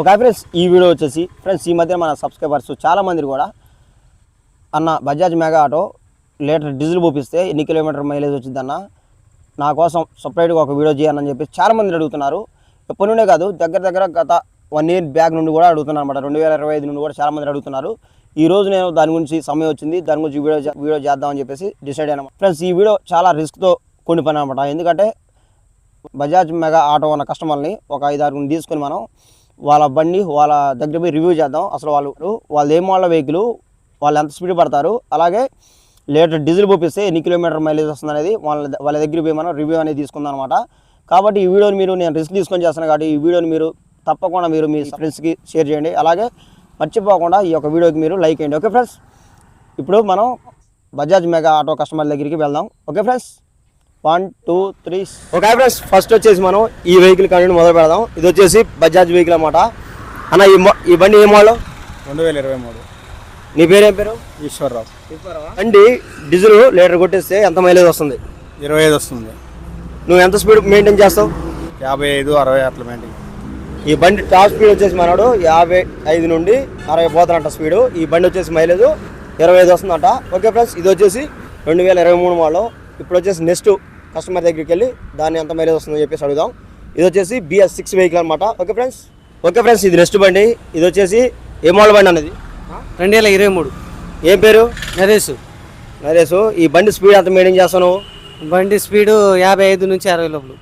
Okay friends, ఈ video వచ్చేసి friends ఈ మధ్య మన సబ్స్క్రైబర్స్ చాలామంది కూడా అన్న Bajaj mega auto litre diesel పోపిస్తే ఎన్ని కిలోమీటర్ మైలేజ్ వచ్చిందన్న, నా కోసం సపరేట్గా ఒక వీడియో చేయాలని చెప్పి చాలామంది అడుగుతున్నారు. ఎప్పటి నుండే కాదు, దగ్గర గత 1 year బ్యాక్ నుండి కూడా అడుగుతున్నారు అనమాట. 2025 నుండి కూడా చాలామంది అడుగుతున్నారు. ఈరోజు నేను దాని గురించి సమయం వచ్చింది, దాని గురించి వీడియో చేద్దామని చెప్పేసి డిసైడ్ అయినా. ఫ్రెండ్స్ ఈ వీడియో చాలా రిస్క్తో కొన్ని పని అనమాట. ఎందుకంటే బజాజ్ మెగా ఆటో ఉన్న కస్టమర్ని ఒక 5-6 తీసుకొని మనం వాళ్ళ బండి వాళ్ళ దగ్గర పోయి రివ్యూ చేద్దాం. అసలు వాళ్ళు ఏ మోడల్ వెహికల్, వాళ్ళు ఎంత స్పీడ్ పడతారు, అలాగే లీటర్ డీజిల్ పోపిస్తే ఎన్ని కిలోమీటర్ మైలేజ్ వస్తుంది అనేది వాళ్ళ దగ్గర పోయి మనం రివ్యూ అనేది తీసుకుందాం అనమాట. కాబట్టి ఈ వీడియోని నేను రిస్క్ తీసుకొని చేస్తాను కాబట్టి ఈ వీడియోని మీరు తప్పకుండా మీ ఫ్రెండ్స్కి షేర్ చేయండి. అలాగే మర్చిపోకుండా ఈ యొక్క వీడియోకి మీరు లైక్ చేయండి. ఓకే ఫ్రెండ్స్, ఇప్పుడు మనం బజాజ్ మెగా ఆటో కస్టమర్ దగ్గరికి వెళ్దాం. Okay friends, 1 2 3. Okay friends, first వచ్చేసి మనం ఈ వెహికల్ కంటిన్యూ మొదలు పెడదాం. ఇది వచ్చేసి బజాజ్ వెహికల్ అన్నమాట. అన్న ఈ బండి ఏ మోడల్? 2023. నీ పేరేం పేరు? ఈశ్వర్రావు. బండి డీజిల్ లీటర్ కొట్టేస్తే ఎంత మైలేజ్ వస్తుంది? 25 వస్తుంది. నువ్వు ఎంత స్పీడ్ మెయింటైన్ చేస్తావు? 55-60 అట్లా మెయింటైన్. ఈ బండి టాప్ స్పీడ్ వచ్చేసి మనోడు 55 నుండి 60 పోతానంట స్పీడు. ఈ బండి వచ్చేసి మైలేజ్ 25 వస్తుందంట. ఓకే ఫ్రెండ్స్, ఇది వచ్చేసి 2023 మోడల్. ఇప్పుడు వచ్చేసి నెక్స్ట్ కస్టమర్ దగ్గరికి వెళ్ళి దాన్ని ఎంత మైలేజ్ వస్తుందని చెప్పేసి అడుగుదాం. ఇది వచ్చేసి BS6 వెహికల్ అనమాట. ఓకే ఫ్రెండ్స్, ఇది నెక్స్ట్ బండి. ఇది వచ్చేసి ఏ మోడల్ బండి అన్నది? 2023. ఏం పేరు? నరేష్. ఈ బండి స్పీడ్ ఎంత మెయింటైన్ చేస్తాను? బండి స్పీడు 55 నుంచి 60 లోపల.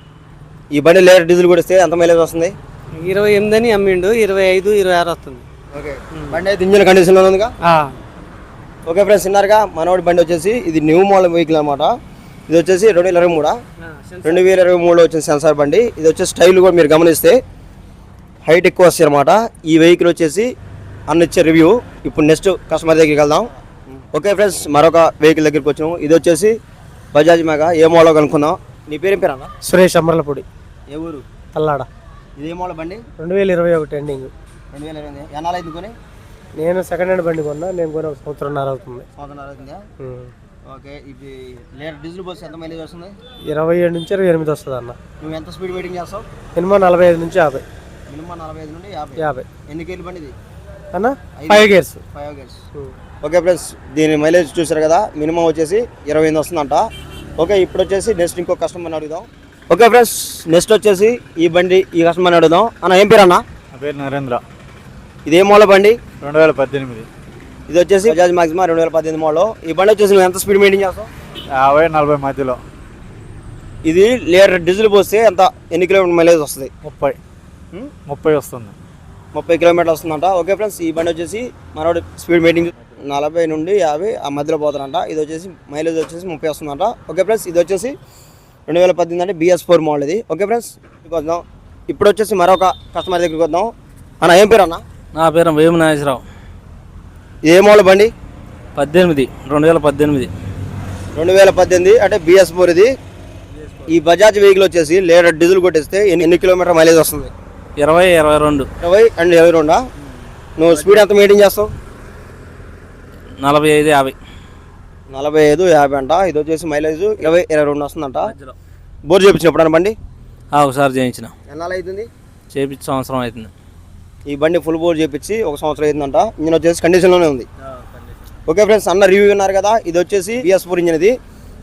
ఈ బండి లీటర్ డీజిల్ కొడిస్తే ఎంత మైలేజ్ వస్తుంది? 28 అని అమ్మిండు, 25-26 వస్తుంది. ఓకే, బండి అయితే ఇంజిన్ కండిషన్లో ఉందిగా. ఓకే ఫ్రెండ్స్, విన్నారుగా మనోడి బండి వచ్చేసి ఇది న్యూ మోడల్ వెహికల్ అనమాట. ఇది వచ్చేసి 2023 వచ్చిన సెన్సార్ బండి. ఇది వచ్చేసి స్టైల్ కూడా మీరు గమనిస్తే హైట్ ఎక్కువ వస్తాయి అనమాట. ఈ వెహికల్ వచ్చేసి అన్నిచ్చే రివ్యూ. ఇప్పుడు నెక్స్ట్ కస్టమర్ దగ్గరికి వెళ్దాం. ఓకే ఫ్రెండ్స్, మరొక వెహికల్ దగ్గరికి వచ్చాము. ఇది వచ్చేసి బజాజ్ మెగా. ఏ మోడల్ కనుక్కుందాం. నీ పేరు ఏం పేరు అన్న? సురేష్ అమర్లపూడి. ఏ ఊరు? తల్లాడ. ఇది ఏ మోడల్ బండి? 2021 ఎండింగ్. 2020. ఎన్నాళ్ళు అయింది కొని? నేను సెకండ్ హ్యాండ్ బండి కొన్నా. నేను కొని 1.5 సంవత్సరం అవుతుంది. ఓకే, ఇది లీటర్ డీజిల్ పోస్తే ఎంత మైలేజ్ వస్తుంది? 27 నుంచి 28 వస్తుంది అన్న. నువ్వు ఎంత స్పీడ్ వెయిటింగ్ చేస్తావు? మినిమం 45 నుంచి 50. మినిమం 45 నుండి 50. ఎన్ని గేర్లు బండి ఇది అన్న? 5 గేర్స్. ఓకే ఫ్రెండ్స్, దీని మైలేజ్ చూసారు కదా, మినిమం వచ్చేసి 28 వస్తుందంట. ఓకే, ఇప్పుడు వచ్చేసి నెక్స్ట్ ఇంకో కస్టమర్ని అడుగుదాం. ఓకే ఫ్రెండ్స్, నెక్స్ట్ వచ్చేసి ఈ కస్టమర్ని అడుగుదాం. అన్న ఏం పేరు అన్న? నా పేరు నరేంద్ర. ఇది ఏ మోడల్ బండి? 2018. ఇది వచ్చేసి బజాజ్ మాక్సిమా 2018 మోడల్. ఈ బండి వచ్చేసి నువ్వు ఎంత స్పీడ్ మెయింటైన్ చేస్తావు? 50-40 మధ్యలో. ఇది లీటర్ డీజిల్ పోస్తే ఎన్ని కిలోమీటర్ మైలేజ్ వస్తుంది? 30 వస్తుంది. 30 కిలోమీటర్లు వస్తుందంట. ఓకే ఫ్రెండ్స్, ఈ బండి వచ్చేసి మనోడు స్పీడ్ మెయింటైన్ 40 నుండి 50 ఆ మధ్యలో పోతారంట. ఇది వచ్చేసి మైలేజ్ వచ్చేసి 30 వస్తుందంట. ఓకే ఫ్రెండ్స్, ఇది వచ్చేసి 2018 అంటే BS4 మోడల్ ఇది. ఓకే ఫ్రెండ్స్, వద్దాం. ఇప్పుడు వచ్చేసి మరొక కస్టమర్ దగ్గరికి వద్దాం. అన్న ఏం పేరు అన్న? నా పేరు వేము నాగేశ్వరరావు. ఏ మోడల్ బండి? 2018. 2018 అంటే BS4 ఇది. ఈ బజాజ్ వెహికల్ వచ్చేసి లీటర్ డీజిల్ కొట్టేస్తే ఎన్ని కిలోమీటర్ మైలేజ్ వస్తుంది? 20-22. 20 అండ్ 22. నువ్వు స్పీడ్ ఎంత మెయింటైన్ చేస్తావు? 45-50. 45-50 అంట. ఇది వచ్చేసి మైలేజ్ 20-22 వస్తుందంట. బోర్ చేయించినప్పుడు బండి ఒకసారి చేయించిన. ఎన్నాళ్ళు అవుతుంది? చేయించి సంవత్సరం అవుతుంది. ఈ బండి ఫుల్ బోర్ చేయించి 1 సంవత్సరం అవుతుందంట. ఇంజిన్ వచ్చేసి కండిషన్లోనే ఉంది. ఓకే ఫ్రెండ్స్, అన్న రివ్యూ విన్నారు కదా. ఇది వచ్చేసి BS4 ఇంజిన్ ఇది.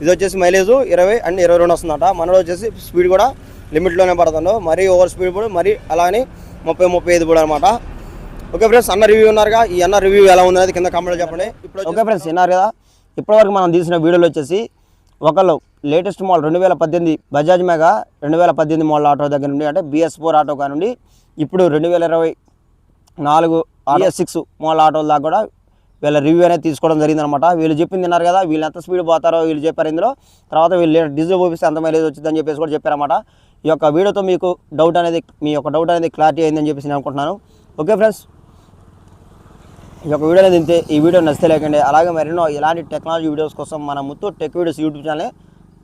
ఇది వచ్చేసి మైలేజ్ 20 అండ్ 22 వస్తుందంట. మనలో వచ్చేసి స్పీడ్ కూడా లిమిట్లోనే పడుతుందో, మరీ ఓవర్ స్పీడ్ కూడా మరీ అలా అని 30-35 కూడా అనమాట. ఓకే ఫ్రెండ్స్, అన్న రివ్యూ ఉన్నారుగా. ఈ అన్న రివ్యూ ఎలా ఉంది కింద కామెంట్లో చెప్పండి. ఇప్పుడు ఓకే ఫ్రెండ్స్, విన్నారు కదా. ఇప్పటివరకు మనం తీసిన వీడియోలో వచ్చేసి ఒకళ్ళు latest model 2018 Bajaj mega 2018 model auto దగ్గర నుండి అంటే BS4 ఆటో కానుండి ఇప్పుడు 2024 BS6 మోడల్ ఆటోల దాకా కూడా వీళ్ళ రివ్యూ అనేది తీసుకోవడం జరిగిందనమాట. వీళ్ళు చెప్పింది తిన్నారు కదా, వీళ్ళు ఎంత స్పీడ్ పోతారో వీళ్ళు చెప్పారు ఇందులో. తర్వాత వీళ్ళు డీజిల్ పోపిస్తే ఎంత మైలేజ్ వచ్చిందని చెప్పేసి కూడా చెప్పారన్నమాట. ఈ యొక్క వీడియోతో మీ యొక్క డౌట్ అనేది క్లారిటీ అయిందని చెప్పేసి నేను అనుకుంటున్నాను. ఓకే ఫ్రెండ్స్, ఈ యొక్క వీడియో అనేది ఇంతే. ఈ వీడియో నచ్చితే లేకండి. అలాగే మరెన్నో ఇలాంటి టెక్నాలజీ వీడియోస్ కోసం మన Muthoot tech videos YouTube channel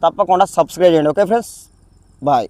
తప్పకుండా సబ్స్క్రైబ్ చేయండి. Okay friends, bye.